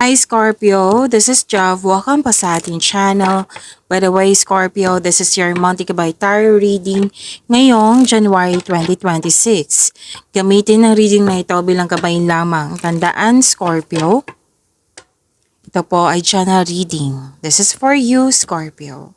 Hi Scorpio, this is Jav. Welcome pa sa ating channel. By the way, Scorpio, this is your monthly by tarot reading ngayong January 2026. Gamitin ang reading na ito bilang gabayin lamang. Tandaan, Scorpio, ito po ay channel reading. This is for you, Scorpio.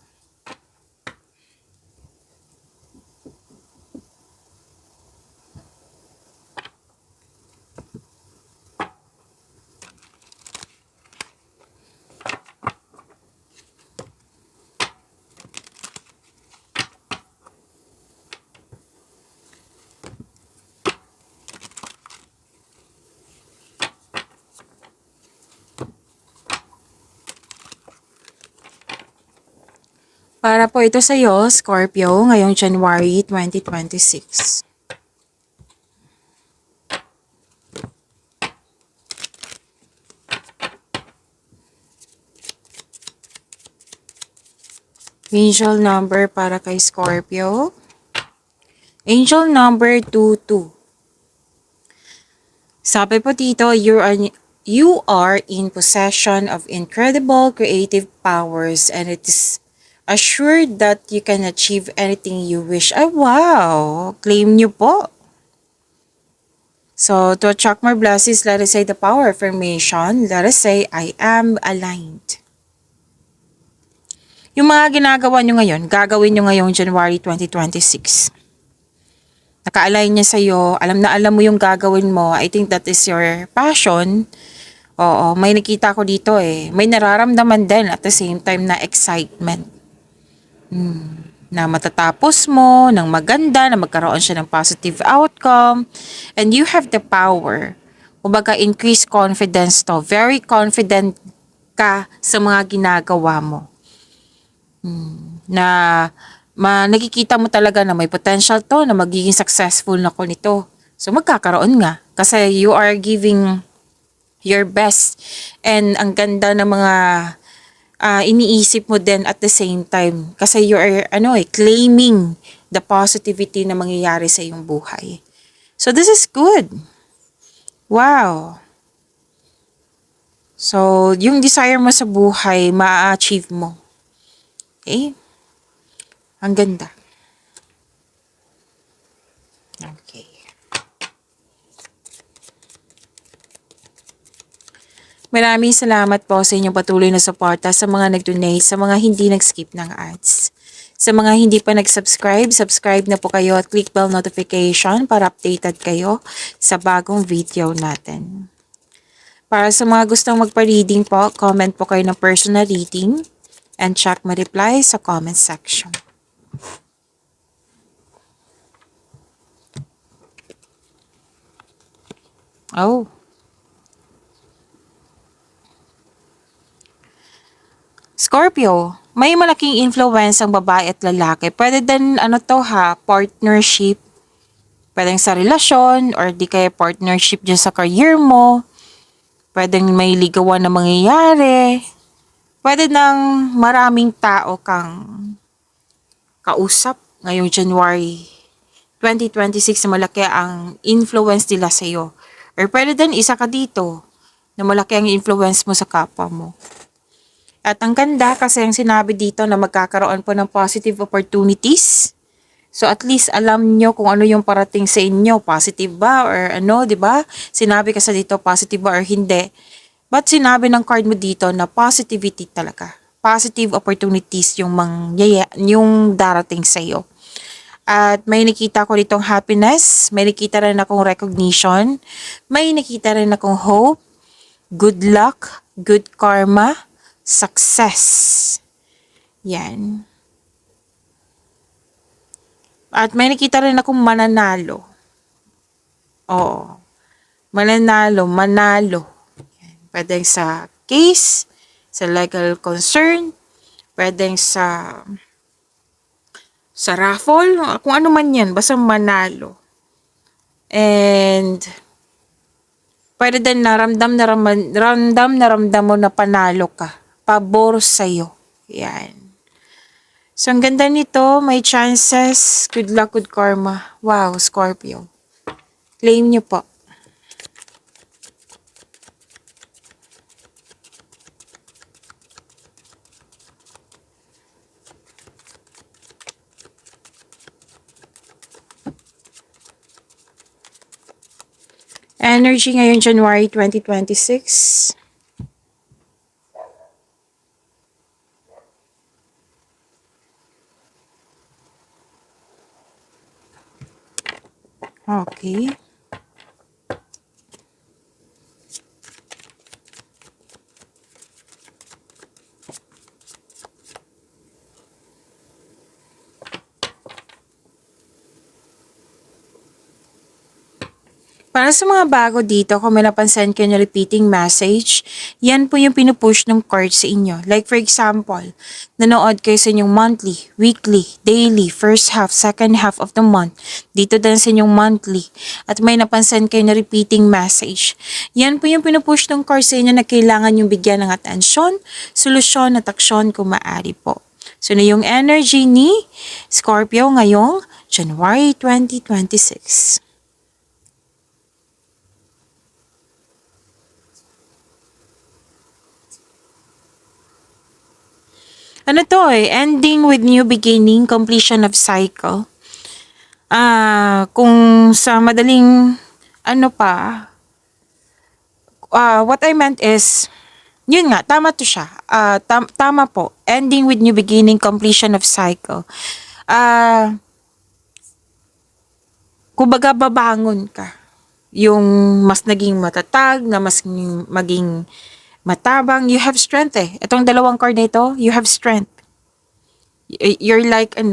Para po ito sa iyo, Scorpio, ngayong January 2026. Angel number para kay Scorpio. Angel number 22. Sabi po dito, you are in possession of incredible creative powers and it is assured that you can achieve anything you wish. Ay, wow! Claim nyo po. So, to attract more blessings, let us say the power affirmation. Let us say, I am aligned. Yung mga ginagawa nyo ngayon, gagawin nyo ngayong January 2026. Naka-align niya sa'yo, alam na alam mo yung gagawin mo. I think that is your passion. Oo, may nakita ko dito eh. May nararamdaman din at the same time na excitement. Na matatapos mo ng maganda, na magkaroon siya ng positive outcome, and you have the power. Kumbaga, increase confidence to. Very confident ka sa mga ginagawa mo. Nakikita mo talaga na may potential to, na magiging successful na ko nito. So, magkakaroon nga. Kasi you are giving your best. And ang ganda ng mga iniisip mo din at the same time. Kasi you are claiming the positivity na mangyayari sa iyong buhay. So this is good. Wow. So yung desire mo sa buhay, ma-achieve mo. Okay? Ang ganda. Okay. Maraming salamat po sa inyong patuloy na suporta sa mga nag-donate, sa mga hindi nag-skip ng ads. Sa mga hindi pa nag-subscribe, subscribe na po kayo at click bell notification para updated kayo sa bagong video natin. Para sa mga gustong magpa-reading po, comment po kayo ng personal reading and check my reply sa comment section. Oh. Scorpio, may malaking influence ang babae at lalaki. Pwede din partnership. Pwedeng sa relasyon or di kaya partnership dyan sa career mo. Pwedeng may ligawan na mangyayari. Pwede nang maraming tao kang kausap ngayong January 2026 na malaki ang influence nila sa iyo. Or pwede din isa ka dito na malaki ang influence mo sa kapwa mo. At ang ganda kasi ang sinabi dito na magkakaroon po ng positive opportunities. So at least alam nyo kung ano yung parating sa inyo. Positive ba or di ba? Sinabi kasi dito positive ba or hindi. But sinabi ng card mo dito na positivity talaga. Positive opportunities yung darating sa iyo. At may nakita ko ditong happiness. May nakita rin akong recognition. May nakita rin akong hope. Good luck. Good karma. Success. Yan. At may nakita rin akong mananalo. Oo. Manalo. Yan. Pwedeng sa case, sa legal concern, pwedeng sa raffle, kung ano man yan, basta manalo. And pwede din ramdam mo na panalo ka. Pabor sa'yo. Yan. So, ang ganda nito. May chances. Good luck, good karma. Wow, Scorpio. Claim nyo po. energy ngayon, January 2026. Okay. Para sa mga bago dito, kung may napansin kayo na repeating message, yan po yung pinupush ng card sa inyo. Like for example, nanood kayo sa inyong monthly, weekly, daily, first half, second half of the month. Dito din sa inyong monthly. At may napansin kayo na repeating message. Yan po yung pinupush ng card sa inyo na kailangan yung bigyan ng atensyon, solusyon at aksyon kung maaari po. So na yung energy ni Scorpio ngayong January 2026. Ano to ending with new beginning, completion of cycle. Kung sa madaling, what I meant is, yun nga, tama to siya. Tama po. Ending with new beginning, completion of cycle. Kumbaga babangon ka. Yung mas naging matatag, na mas maging matabang, you have strength Itong dalawang card na ito, you have strength. You're like, a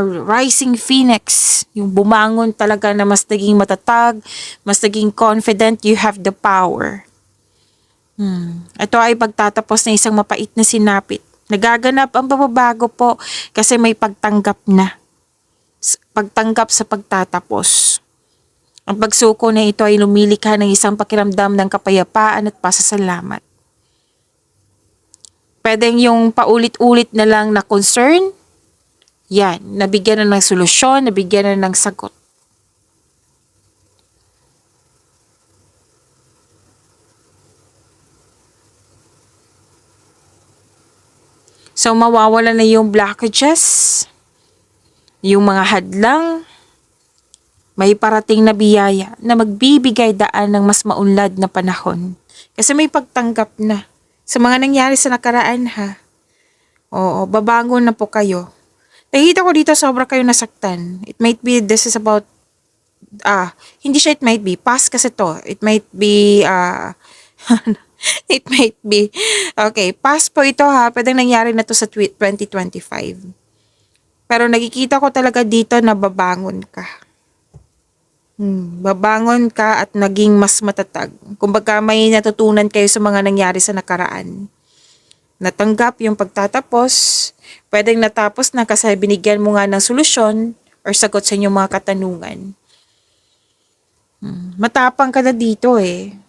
rising phoenix. Yung bumangon talaga na mas naging matatag, mas naging confident, you have the power. Ito ay pagtatapos na isang mapait na sinapit. Nagaganap ang pagbabago po kasi may pagtanggap na. Pagtanggap sa pagtatapos. Ang pagsuko na ito ay lumilikha ng isang pakiramdam ng kapayapaan at pasasalamat. Pwedeng yung paulit-ulit na lang na concern, yan, nabigyan na ng solusyon, nabigyan na ng sagot. So, mawawala na yung blockages, yung mga hadlang, may parating na biyaya na magbibigay daan ng mas maunlad na panahon. Kasi may pagtanggap na sa mga nangyari sa nakaraan Oo, babangon na po kayo. Nakikita ko dito sobra kayo nasaktan. It might be, this is about, hindi siya it might be, past kasi to. It might be, it might be, okay, past po ito pwedeng nangyari na to sa 2025. Pero nakikita ko talaga dito na babangon ka. Babangon ka at naging mas matatag. Kumbaga may natutunan kayo sa mga nangyari sa nakaraan. Natanggap yung pagtatapos, pwedeng natapos na kasi binigyan mo nga ng solusyon or sagot sa inyong mga katanungan. Matapang ka na dito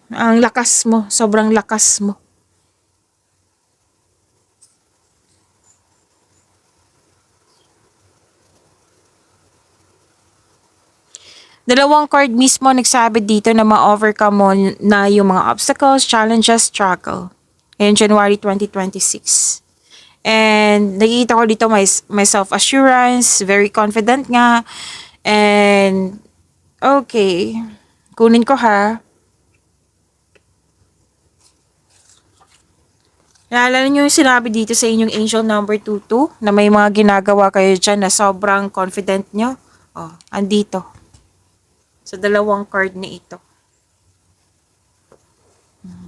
Ang lakas mo, sobrang lakas mo. Dalawang card mismo nagsabi dito na ma-overcome mo na yung mga obstacles, challenges, struggle. In January 2026. And nakikita ko dito may self-assurance, very confident nga. And okay, kunin ko Naalala niyo yung sinabi dito sa inyong angel number 22 na may mga ginagawa kayo dyan na sobrang confident nyo? Andito. Sa dalawang card na ito.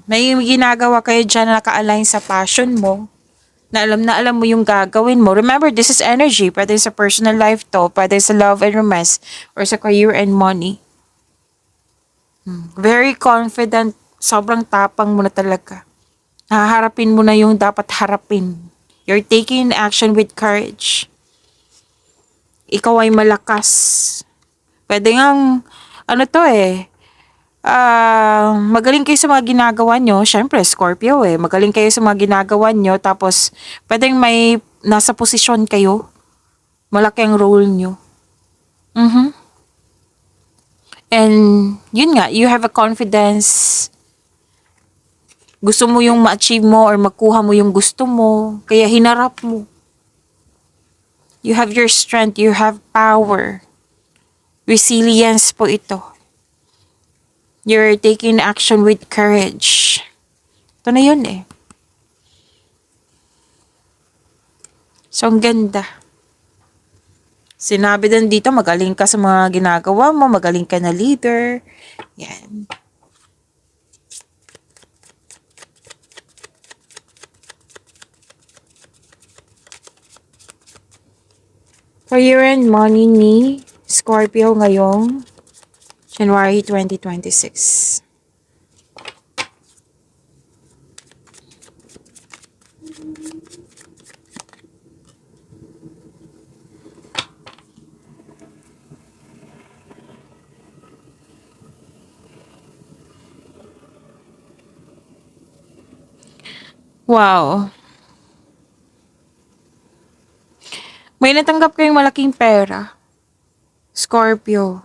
May ginagawa kayo dyan na naka-align sa passion mo, na alam mo yung gagawin mo. Remember, this is energy. Pwede sa personal life to, pwede sa love and romance, or sa career and money. Very confident, sobrang tapang mo na talaga. Haharapin mo na yung dapat harapin. You're taking action with courage. Ikaw ay malakas. Pwede ngang, magaling kayo sa mga ginagawa nyo. Syempre, Scorpio Magaling kayo sa mga ginagawa nyo. Tapos, pwedeng may nasa posisyon kayo. Malaki ang role nyo. And, yun nga, you have a confidence. Gusto mo yung ma-achieve mo or makuha mo yung gusto mo. Kaya hinarap mo. You have your strength. You have power. Resilience po ito. You're taking action with courage. Ito na yun eh. So, ang ganda. Sinabi din dito, magaling ka sa mga ginagawa mo, magaling ka na leader. Yan. Career and money ni Scorpio ngayong January 2026. Wow. May natanggap kayong malaking pera, Scorpio.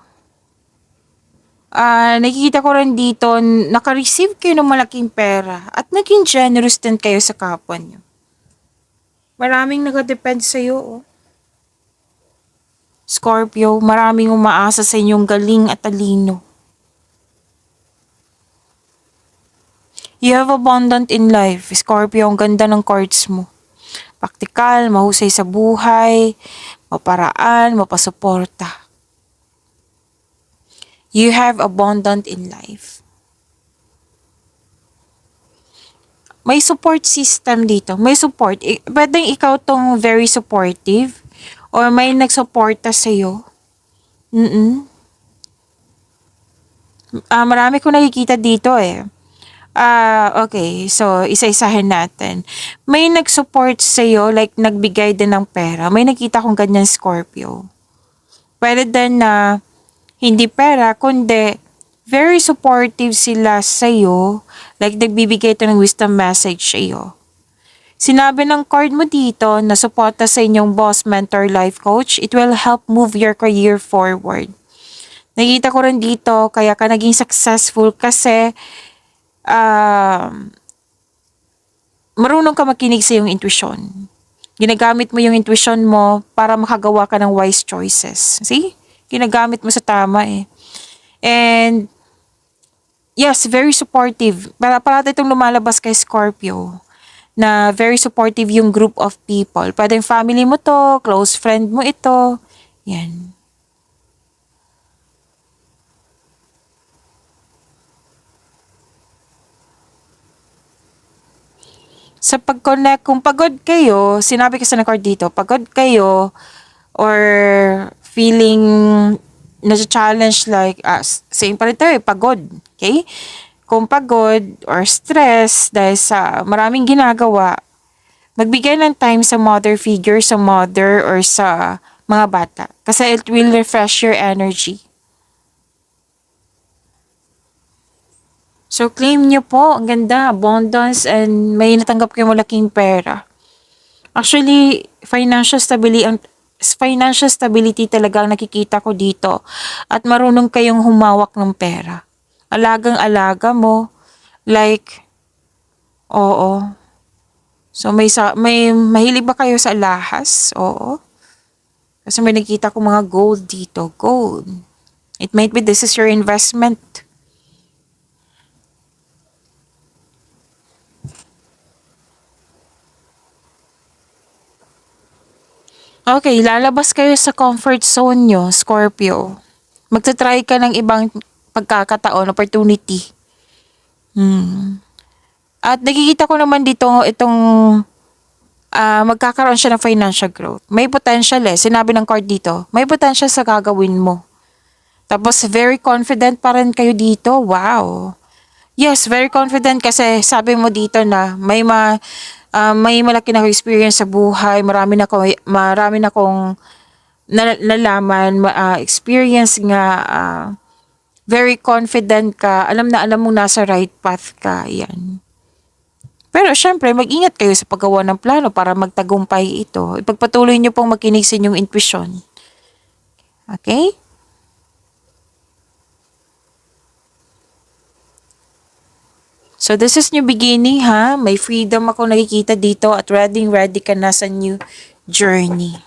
Nakikita ko rin dito, naka-receive kayo ng malaking pera at naging generous din kayo sa kapwa nyo. Maraming nakadepend sa'yo, oh. Scorpio, maraming umaasa sa inyong galing at talino. You have abundant in life, Scorpio. Ang ganda ng cards mo. Praktikal, mahusay sa buhay, maparaan, mapasuporta. You have abundant in life. May support system dito. May support. Pwedeng ikaw tong very supportive or may nagsuporta sa'yo. Marami ko nakikita dito eh. Okay. So, isa-isahin natin. May nag-support sa'yo, like nagbigay din ng pera. May nakita kong ganyan, Scorpio. Pwede din na hindi pera, kundi very supportive sila sa'yo. Like nagbibigay ito ng wisdom message sa'yo. Sinabi ng card mo dito na suporta sa inyong boss, mentor, life coach. It will help move your career forward. Nakita ko rin dito, kaya ka naging successful kasi marunong ka makinig sa iyong intuition. Ginagamit mo yung intuition mo para makagawa ka ng wise choices. See? Ginagamit mo sa tama eh. And, yes, very supportive. Parati itong lumalabas kay Scorpio na very supportive yung group of people. Pwedeng family mo to, close friend mo ito. Yan. Sa pag-connect, kung pagod kayo, sinabi ko sa card dito, pagod kayo or feeling na-challenge like, same pa rin tayo, pagod. Okay? Kung pagod or stress dahil sa maraming ginagawa, magbigay ng time sa mother figure, sa mother or sa mga bata. Kasi it will refresh your energy. So, claim nyo po. Ang ganda. Abundance and may natanggap kayo malaking pera. Actually, financial stability talaga ang nakikita ko dito. At marunong kayong humawak ng pera. Alagang-alaga mo. Like, oo. So, may mahilig ba kayo sa alahas? Oo. Kasi may nakita ko mga gold dito. Gold. It might be this is your investment. Okay, lalabas kayo sa comfort zone nyo, Scorpio. Magta-try ka ng ibang pagkakataon, opportunity. At nakikita ko naman dito itong magkakaroon siya ng financial growth. May potential eh. Sinabi ng card dito, may potential sa gagawin mo. Tapos very confident pa rin kayo dito. Wow. Yes, very confident kasi sabi mo dito na may malaki na experience sa buhay, marami na akong nalaman, experience nga, very confident ka, alam na alam mong nasa right path ka, yan. Pero syempre, mag-ingat kayo sa paggawa ng plano para magtagumpay ito. Ipagpatuloy niyo pong makinig sa inyong intuition. Okay? So this is new beginning ha. May freedom ako nakikita dito at ready ka na sa new journey.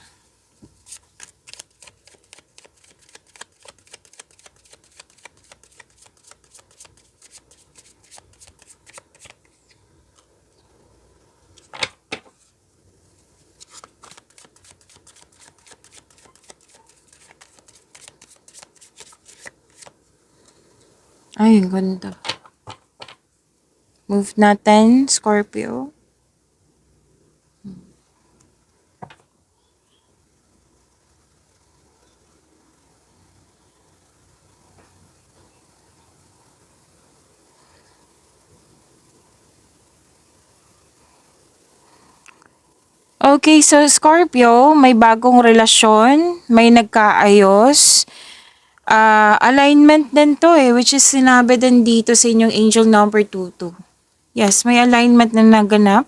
Ay, ang ganda. Move natin, Scorpio. Okay, so Scorpio, may bagong relasyon, may nagkaayos. Alignment din to which is sinabi din dito sa inyong angel number 22. Yes, may alignment na naganap.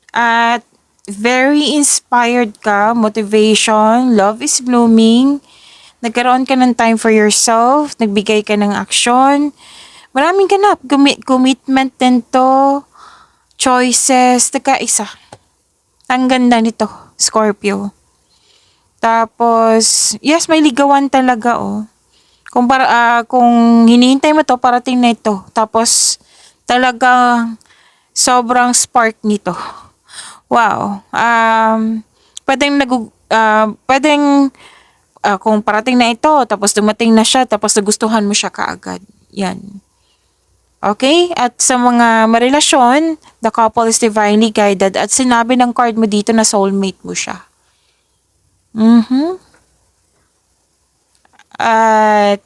At very inspired ka, motivation, love is blooming. Nagkaroon ka ng time for yourself, nagbigay ka ng aksyon. Maraming ganap, commitment din to, choices, nagkaisa. Ang ganda nito, Scorpio. Tapos, yes, may ligawan talaga, oh. Kung hinihintay mo to, parating na ito. Tapos, talagang sobrang spark nito. Wow. Kung parating na ito, tapos dumating na siya, tapos nagustuhan mo siya kaagad. Yan. Okay? At sa mga marelasyon, the couple is divinely guided at sinabi ng card mo dito na soulmate mo siya. At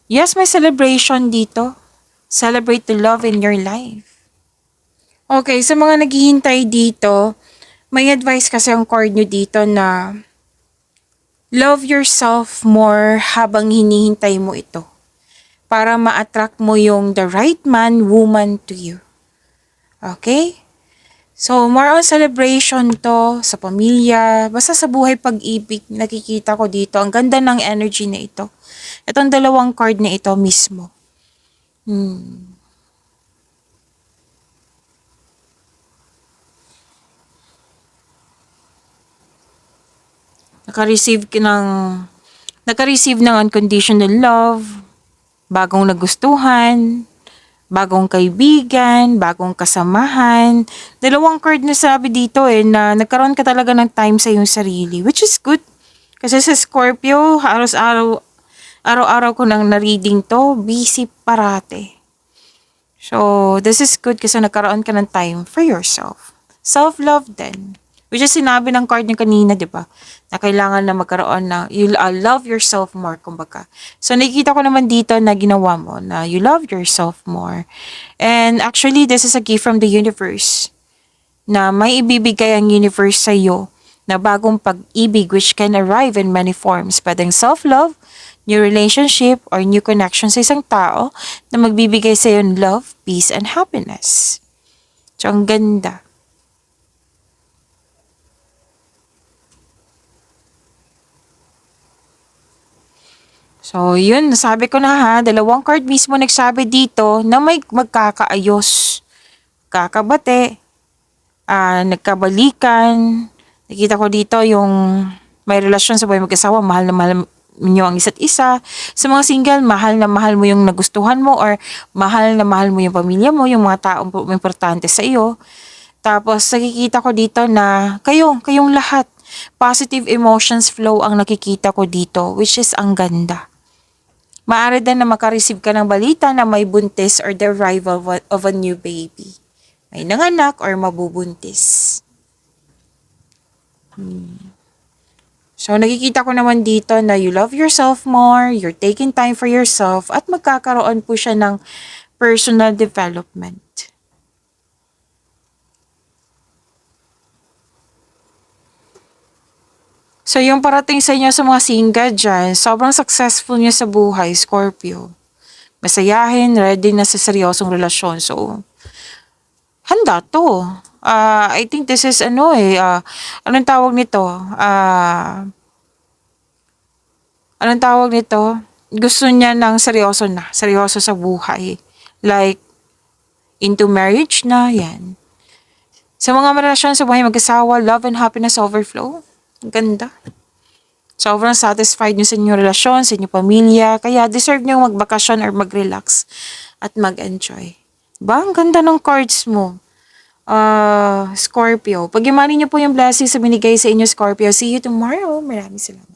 yes, may celebration dito. Celebrate the love in your life. Okay, sa mga naghihintay dito, may advice kasi ang card nyo dito na love yourself more habang hinihintay mo ito para ma-attract mo yung the right man, woman to you. Okay? So, more on celebration to, sa pamilya, basta sa buhay pag-ibig, nakikita ko dito. Ang ganda ng energy na ito. Itong dalawang card na ito mismo. Naka-receive ng unconditional love, bagong nagustuhan, bagong kaibigan, bagong kasamahan. Dalawang card na sabi dito na nagkaroon ka talaga ng time sa iyong sarili, which is good. Kasi sa Scorpio, araw-araw ko nang na-reading to, busy parate. So, this is good kasi nagkaroon ka ng time for yourself. Self-love din. Which is sinabi ng card niya kanina, di ba? Na kailangan na magkaroon na, you love yourself more, kumbaga. So, nakikita ko naman dito na ginawa mo, na you love yourself more. And actually, this is a gift from the universe. Na may ibibigay ang universe sa iyo na bagong pag-ibig which can arrive in many forms. Pwedeng self-love, new relationship, or new connection sa isang tao na magbibigay sa iyo ng love, peace, and happiness. So, ang ganda. So, yun, nasabi ko na ha, dalawang card mismo nagsabi dito na may magkakaayos, kakabate, nagkabalikan. Nakita ko dito yung may relasyon sa buhay mag-asawa, mahal na mahal niyo ang isa't isa. Sa mga single, mahal na mahal mo yung nagustuhan mo or mahal na mahal mo yung pamilya mo, yung mga taong importante sa iyo. Tapos, nakikita ko dito na kayong lahat, positive emotions flow ang nakikita ko dito, which is ang ganda. Maaari din na makareceive ka ng balita na may buntis or the arrival of a new baby. May nanganak or mabubuntis. So, nakikita ko naman dito na you love yourself more, you're taking time for yourself, at magkakaroon po siya ng personal development. So, yung parating sa inyo sa mga single dyan, sobrang successful niya sa buhay, Scorpio. Masayahin, ready na sa seryosong relasyon. So, handa to. I think this is anong tawag nito? Anong tawag nito? Gusto niya ng seryoso sa buhay. Like, into marriage na, yan. Sa mga relasyon sa buhay mag-asawa, love and happiness overflow. Ang ganda. Sobrang satisfied nyo sa inyong relasyon, sa inyong pamilya, kaya deserve nyo magbakasyon or mag-relax at mag-enjoy. Ba, ang ganda ng cards mo. Scorpio. Pag-imani nyo po yung blessings sa binigay sa inyo, Scorpio. See you tomorrow. Maraming salamat.